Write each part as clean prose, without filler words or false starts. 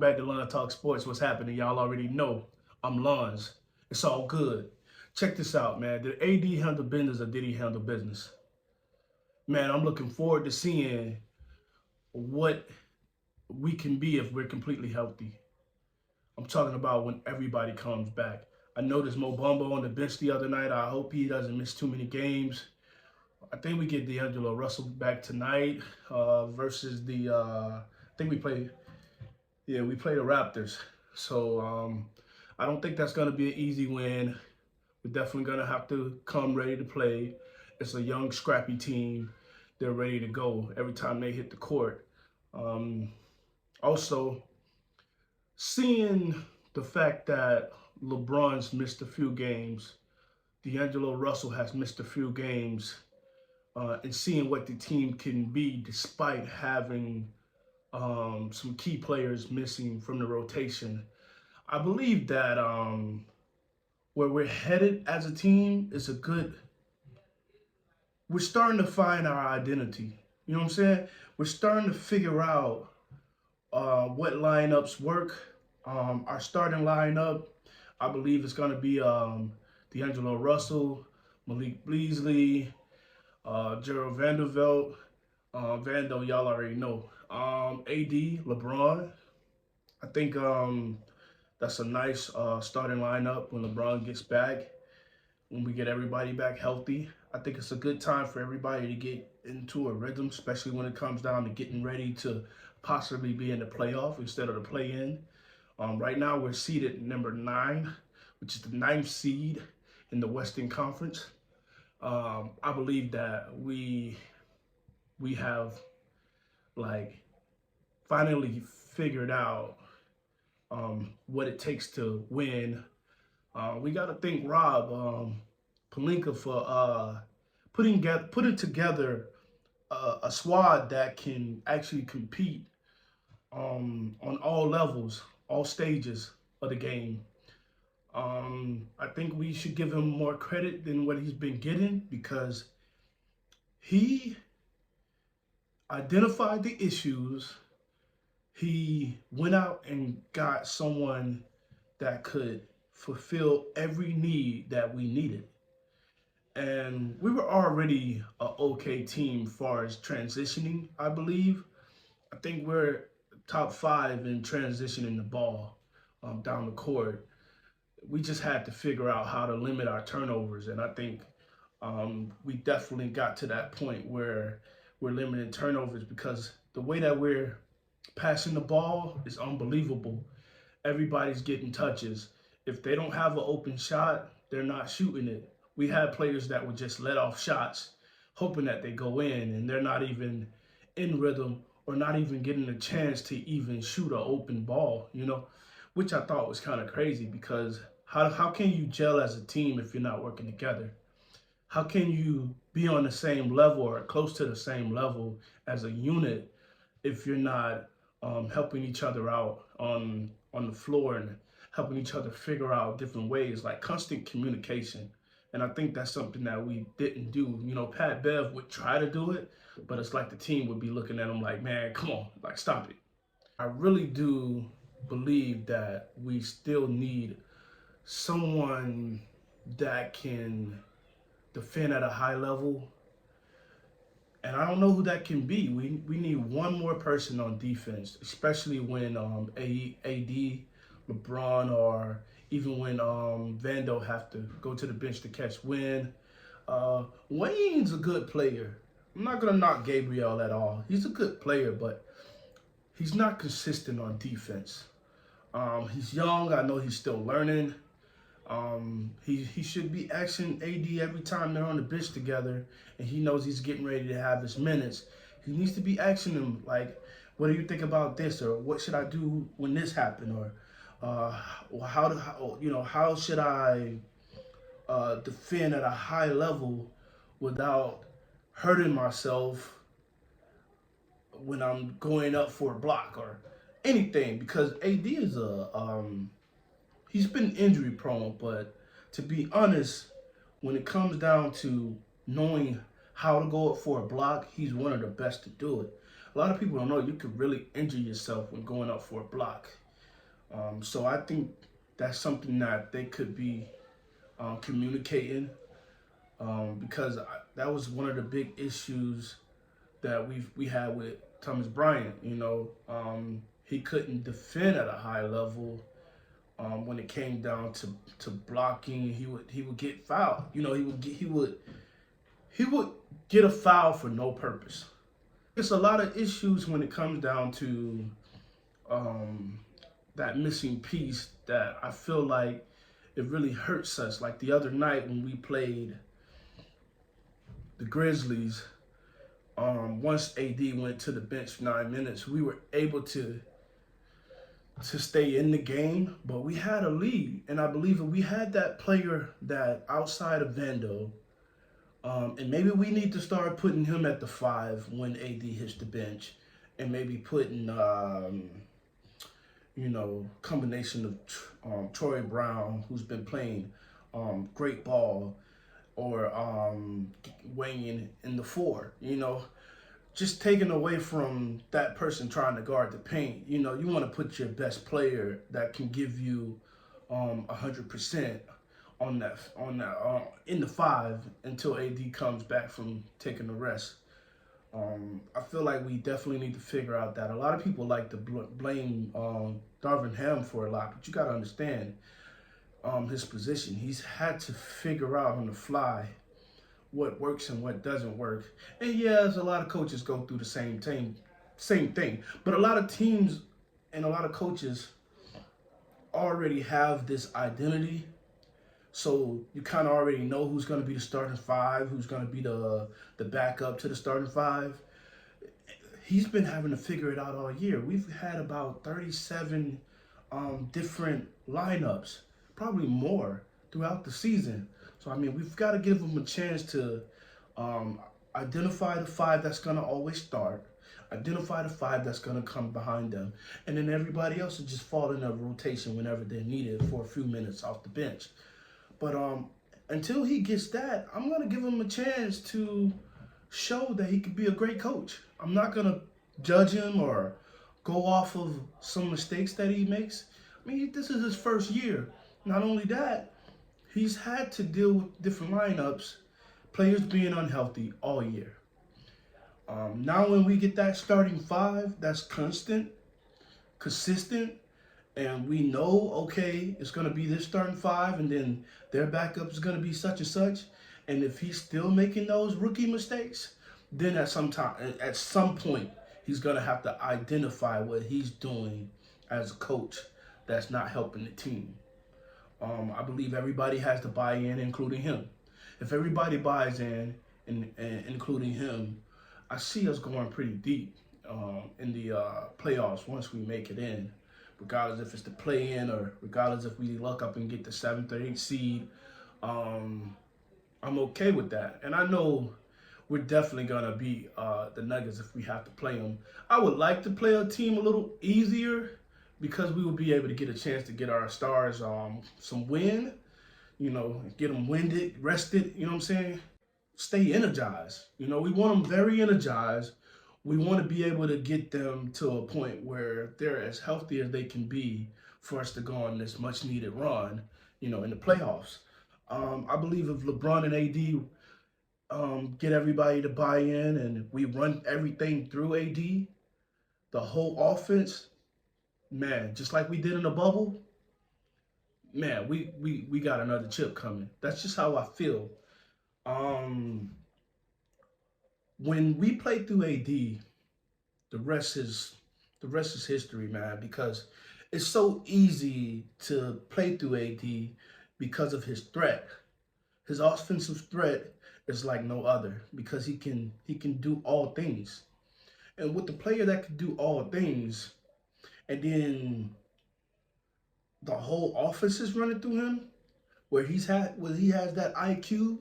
back to Lonz Talk Sports. What's happening? Y'all already know I'm Lonz. It's all good. Check this out, man. Did AD handle business or did he handle business? Man, I'm looking forward to seeing what we can be if we're completely healthy. I'm talking about when everybody comes back. I noticed Mo Bamba on the bench the other night. I hope he doesn't miss too many games. I think we get D'Angelo Russell back tonight versus the. I think we play. Yeah, we play the Raptors. So I don't think that's going to be an easy win. We're definitely going to have to come ready to play. It's a young, scrappy team. They're ready to go every time they hit the court. Also, seeing the fact that LeBron's missed a few games, D'Angelo Russell has missed a few games, and seeing what the team can be despite having some key players missing from the rotation. I believe that where we're headed as a team is we're starting to find our identity. You know what I'm saying? We're starting to figure out what lineups work. Our starting lineup, I believe it's going to be D'Angelo Russell, Malik Beasley, Gerald Vanderbilt, Vando, y'all already know. AD, LeBron. I think that's a nice starting lineup when LeBron gets back, when we get everybody back healthy. I think it's a good time for everybody to get into a rhythm, especially when it comes down to getting ready to possibly be in the playoff instead of the play-in. Right now, we're seeded number 9, which is the 9th seed in the Western Conference. I believe that we have finally figured out what it takes to win. We got to thank Rob Pelinka for putting together a squad that can actually compete on all levels, all stages of the game. I think we should give him more credit than what he's been getting because he identified the issues. He went out and got someone that could fulfill every need that we needed. And we were already an okay team as far as transitioning, I believe. I think we're top 5 in transitioning the ball down the court. We just had to figure out how to limit our turnovers. And I think we definitely got to that point where we're limiting turnovers because the way that we're passing the ball is unbelievable. Everybody's getting touches. If they don't have an open shot, they're not shooting it. We had players that would just let off shots, hoping that they go in, and they're not even in rhythm or not even getting a chance to even shoot an open ball, which I thought was kind of crazy because how can you gel as a team if you're not working together? How can you be on the same level or close to the same level as a unit if you're not helping each other out on the floor and helping each other figure out different ways, like constant communication? And I think that's something that we didn't do. Pat Bev would try to do it, but it's like the team would be looking at him like, man, come on, stop it. I really do believe that we still need someone that can defend at a high level. And I don't know who that can be. We need one more person on defense, especially when AD, LeBron, or even when Vando have to go to the bench to catch wind. Wayne's a good player. I'm not going to knock Gabriel at all. He's a good player, but he's not consistent on defense. He's young. I know he's still learning. He should be asking AD every time they're on the bench together and he knows he's getting ready to have his minutes. He needs to be asking him, like, what do you think about this? Or what should I do when this happened? Or how should I defend at a high level without hurting myself when I'm going up for a block or anything? Because AD is he's been injury prone, but to be honest, when it comes down to knowing how to go up for a block, he's one of the best to do it. A lot of people don't know you could really injure yourself when going up for a block. So I think that's something that they could be communicating, because that was one of the big issues that we had with Thomas Bryant. He couldn't defend at a high level. When it came down to blocking, he would get fouled. He would get a foul for no purpose. It's a lot of issues when it comes down to um, that missing piece that I feel like it really hurts us. Like the other night when we played the Grizzlies, once AD went to the bench for 9 minutes, we were able to stay in the game, but we had a lead, and I believe if we had that player that outside of Vando, and maybe we need to start putting him at the 5 when AD hits the bench, and maybe putting combination of Troy Brown, who's been playing great ball, or weighing in the 4. Just taking away from that person trying to guard the paint. You want to put your best player that can give you 100% on that in the 5 until AD comes back from taking the rest. I feel like we definitely need to figure out that. A lot of people like to blame Darvin Ham for a lot, but you got to understand his position. He's had to figure out on the fly what works and what doesn't work. And yes, a lot of coaches go through the same thing. But a lot of teams and a lot of coaches already have this identity. So you kind of already know who's going to be the starting 5, who's going to be the backup to the starting 5. He's been having to figure it out all year. We've had about 37 different lineups, probably more throughout the season. So, we've got to give him a chance to identify the 5 that's going to always start, identify the 5 that's going to come behind them, and then everybody else will just fall in a rotation whenever they're needed for a few minutes off the bench. But until he gets that, I'm going to give him a chance to show that he could be a great coach. I'm not going to judge him or go off of some mistakes that he makes. This is his first year. Not only that, he's had to deal with different lineups, players being unhealthy all year. Now when we get that starting 5, that's consistent, and we know, okay, it's going to be this starting 5, and then their backup is going to be such and such. And if he's still making those rookie mistakes, then at some point, he's going to have to identify what he's doing as a coach that's not helping the team. I believe everybody has to buy in, including him. If everybody buys in, and including him, I see us going pretty deep in the playoffs once we make it in, regardless if it's the play-in or regardless if we luck up and get the 7th or 8th seed. I'm okay with that. And I know we're definitely going to beat the Nuggets if we have to play them. I would like to play a team a little easier because we will be able to get a chance to get our stars some wind, get them winded, rested, you know what I'm saying? Stay energized. We want them very energized. We want to be able to get them to a point where they're as healthy as they can be for us to go on this much needed run, in the playoffs. I believe if LeBron and AD get everybody to buy in and we run everything through AD, the whole offense, man, just like we did in the bubble, man, we got another chip coming. That's just how I feel. When we play through AD, the rest is history, man, because it's so easy to play through AD because of his threat. His offensive threat is like no other because he can do all things. And with the player that can do all things, and then the whole offense is running through him, where he has that IQ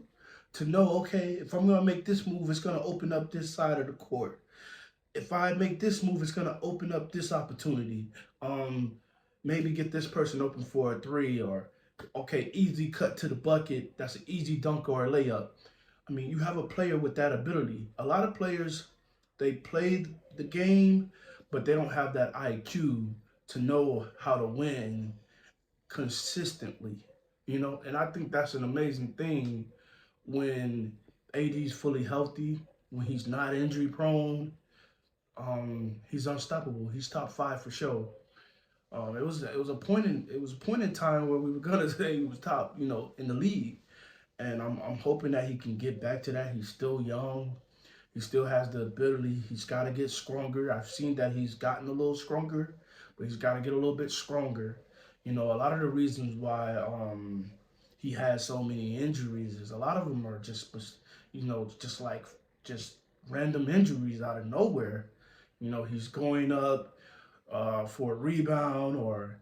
to know, okay, if I'm going to make this move, it's going to open up this side of the court. If I make this move, it's going to open up this opportunity. Maybe get this person open for a 3, or, okay, easy cut to the bucket. That's an easy dunk or a layup. You have a player with that ability. A lot of players, they play the game, but they don't have that IQ to know how to win consistently, and I think that's an amazing thing when AD's fully healthy, when he's not injury prone. He's unstoppable. He's top five for sure. It was a point in time where we were gonna say he was top, in the league, and I'm hoping that he can get back to that. He's still young. He still has the ability. He's got to get stronger. I've seen that he's gotten a little stronger, but he's got to get a little bit stronger. A lot of the reasons why he has so many injuries is a lot of them are just random injuries out of nowhere. He's going up for a rebound, or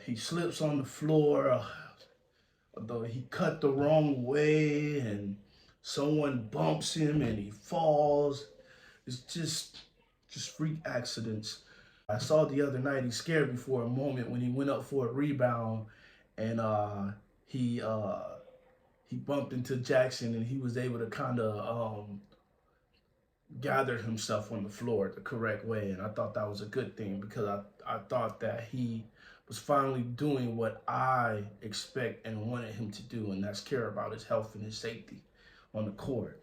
he slips on the floor, though he cut the wrong way and someone bumps him and he falls. It's just freak accidents. I saw the other night he scared me for a moment when he went up for a rebound and he uh he bumped into Jackson and he was able to kind of gather himself on the floor the correct way, and I thought that was a good thing because I thought that he was finally doing what I expect and wanted him to do, and that's care about his health and his safety on the court.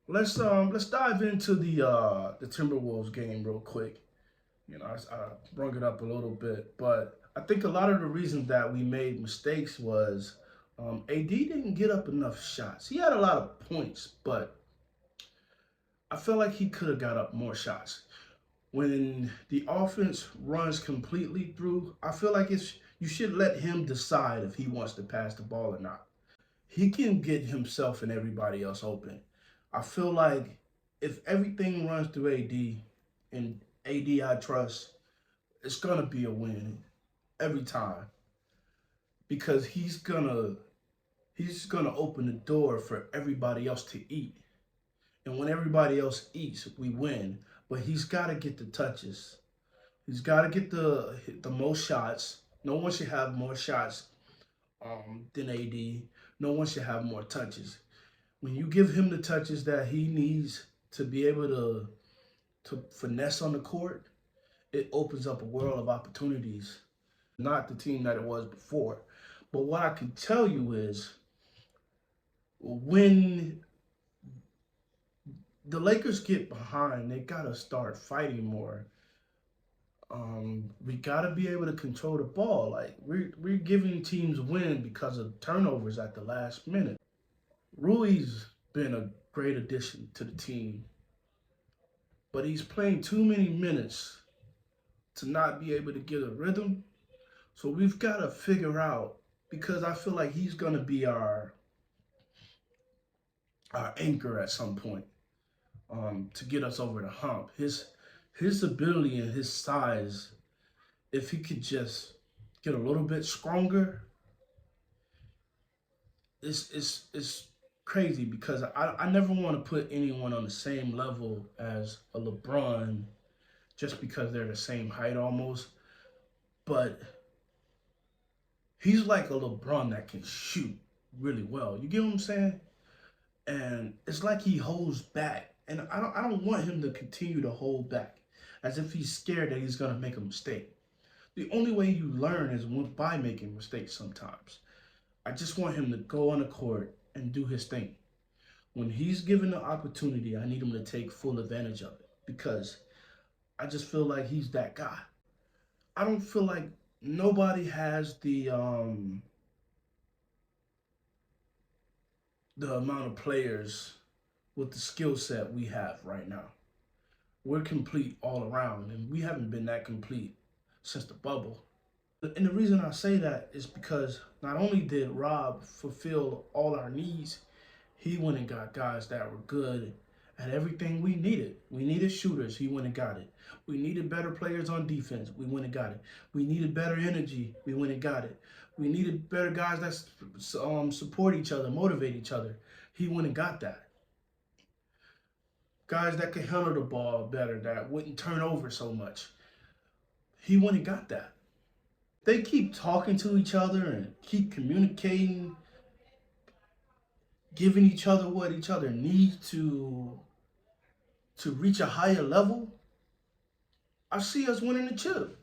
Let's dive into the Timberwolves game real quick. I brought it up a little bit, but I think a lot of the reasons that we made mistakes was AD didn't get up enough shots. He had a lot of points, but I feel like he could have got up more shots. When the offense runs completely through, I feel like you should let him decide if he wants to pass the ball or not. He can get himself and everybody else open. I feel like if everything runs through AD and AD I trust, it's gonna be a win every time because he's gonna open the door for everybody else to eat. And when everybody else eats, we win. But he's got to get the touches. He's got to get the most shots. No one should have more shots than AD. No one should have more touches. When you give him the touches that he needs to be able to finesse on the court, it opens up a world of opportunities. Not the team that it was before. But what I can tell you is when the Lakers get behind, they gotta start fighting more. We gotta be able to control the ball. Like we're giving teams win because of turnovers at the last minute. Rui's been a great addition to the team, but he's playing too many minutes to not be able to get a rhythm. So we've got to figure out because I feel like he's gonna be our anchor at some point. To get us over the hump. His ability and his size, if he could just get a little bit stronger, it's crazy because I never want to put anyone on the same level as a LeBron just because they're the same height almost. But he's like a LeBron that can shoot really well. You get what I'm saying? And it's like he holds back. And I don't want him to continue to hold back as if he's scared that he's gonna make a mistake. The only way you learn is by making mistakes sometimes. I just want him to go on the court and do his thing. When he's given the opportunity, I need him to take full advantage of it because I just feel like he's that guy. I don't feel like nobody has the amount of players with the skill set we have right now. We're complete all around, and we haven't been that complete since the bubble. And the reason I say that is because not only did Rob fulfill all our needs, he went and got guys that were good at everything we needed. We needed shooters, he went and got it. We needed better players on defense, we went and got it. We needed better energy, we went and got it. We needed better guys that support each other, motivate each other. He went and got that. Guys that could handle the ball better, that wouldn't turn over so much. He went and got that. They keep talking to each other and keep communicating, giving each other what each other needs to reach a higher level. I see us winning the chip.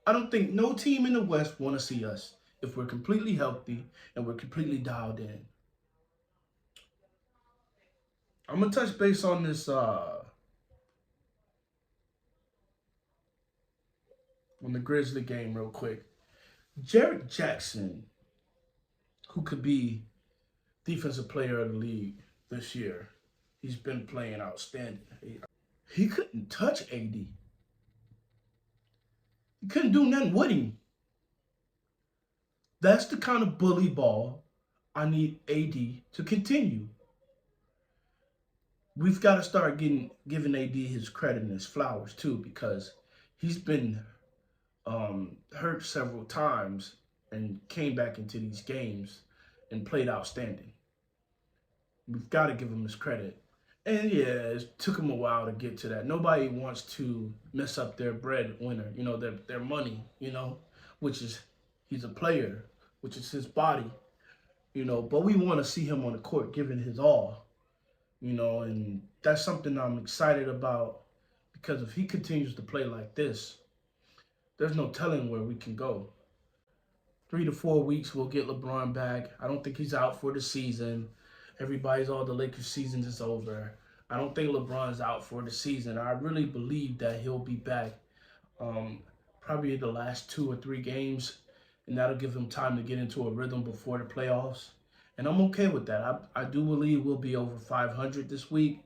I don't think no team in the West want to see us if we're completely healthy and we're completely dialed in. I'm gonna touch base on the Grizzly game real quick. Jarrett Jackson, who could be defensive player of the league this year, he's been playing outstanding. He couldn't touch AD. He couldn't do nothing with him. That's the kind of bully ball I need AD to continue. We've got to start giving AD his credit and his flowers too, because he's been hurt several times and came back into these games and played outstanding. We've got to give him his credit. And yeah, it took him a while to get to that. Nobody wants to mess up their breadwinner, their money, which is he's a player, which is his body, but we want to see him on the court giving his all, and that's something I'm excited about because if he continues to play like this, there's no telling where we can go. 3 to 4 weeks, we'll get LeBron back. I don't think he's out for the season. Everybody's all the Lakers season is over. I don't think LeBron's out for the season. I really believe that he'll be back probably the last 2 or 3 games, and that'll give him time to get into a rhythm before the playoffs. And I'm okay with that. I do believe we'll be over 500 this week.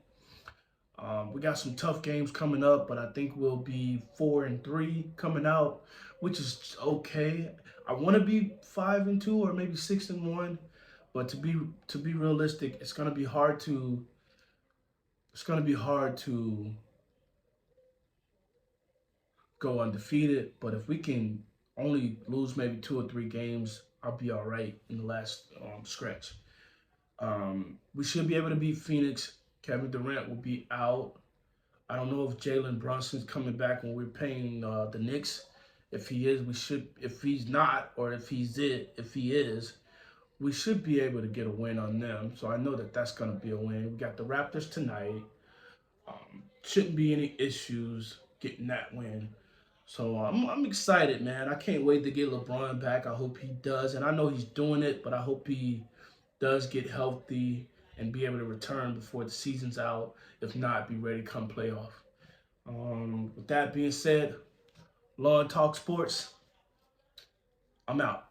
We got some tough games coming up, but I think we'll be 4-3 coming out, which is okay. I want to be 5-2 or maybe 6-1, but to be realistic, it's gonna be hard to go undefeated. But if we can only lose maybe 2 or 3 games, I'll be all right in the last stretch. We should be able to beat Phoenix. Kevin Durant will be out. I don't know if Jalen Brunson's coming back when we're paying the Knicks. If he is, we should. If he's not, or if he is, we should be able to get a win on them. So I know that that's going to be a win. We got the Raptors tonight. Shouldn't be any issues getting that win. So I'm excited, man. I can't wait to get LeBron back. I hope he does, and I know he's doing it, but I hope he does get healthy and be able to return before the season's out. If not, be ready come playoff. With that being said, Law and Talk Sports, I'm out.